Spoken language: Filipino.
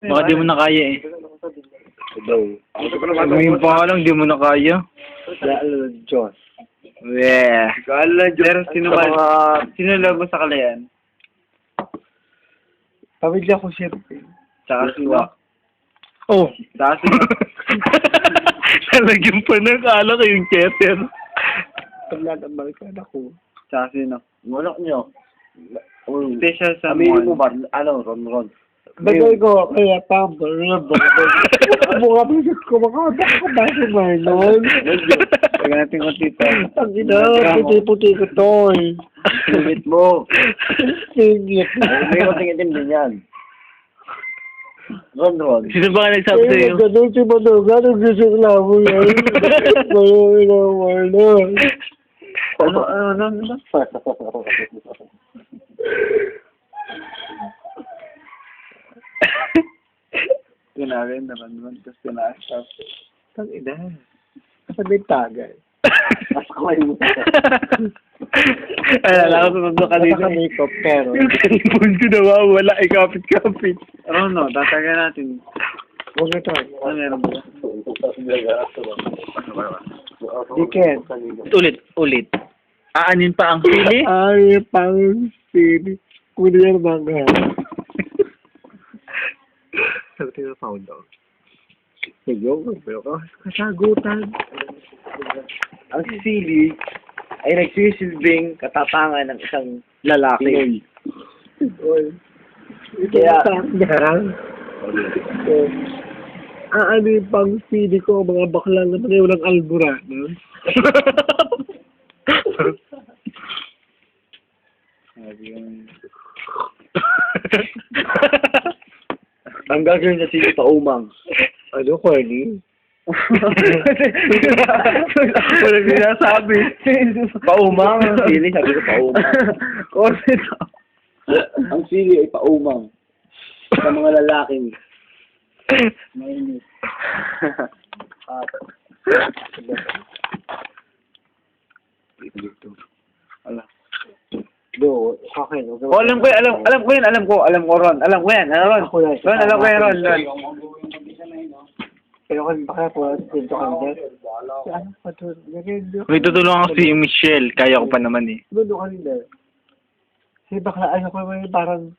Baka di mo na kaya eh. Daw. Sabihin pa lang, di mo na kaya. Lalo Diyos. Yeah. Kala Diyos. Pero sino labo sa kalayan? Pamilya ko siyempre. Tsaka siwa. Oh. Tsaka siwa. Nalagyan pa ng alak yung keter. Paglalambal ka na ko. Tsaka sino? Mulok nyo. Special Aminin mo someone. ba? Ano? Ron. Bagay ko, kaya tambal na ba? Mukha pisit ko, makabak ko ba si Marlon? Pag natin kung tito. Ang ina, puti-puti ko to eh. Singit mo. Singit. May ko tingitin din yan. Ron. Sino ba nagsabi sa'yo? Ganun si Manoga, nung gising na mo yan. Ganun na Marlon. Ano? Tinawin naman, tapos tinaas. Tang ina. Sabi tagay. Mas ko ay mo. Ay, alam ko sumunod kanina. Naka-makeup pero. Yung cellphone ko nawawala, ikapit-kapit. Ano no, tatagan natin. Huwag na to. Ano meron ba? Diken. Ulit. Aanin pa ang sili? Ay, pang sili. Kuya na bangga. Sabi tayo found out. Sayo, pero kasagutan. Ang sili ay nagsisilbing katapangan ng isang lalaki. Kaya, ano yung pang sili ko, mga bakla naman ay walang alburano. Ang gagawin sa sili paumang. Ano, corny? Walang sinasabi. Paumang ang sili, sabi ko paumang. Kasi ito. Ang sili ay paumang. Sa mga lalaking mainit. Ala. Do, sa akin. Oh, alam ko Ron. Alam ko yan, Ron. Ako yan. Ron, alam ko yan, Ron. Pero kung baka po, dito ka din. Ano pa to? May tutulungan ko si Michelle. Kaya ko pa naman eh. Doon ka din. Si bakla, ano ko, parang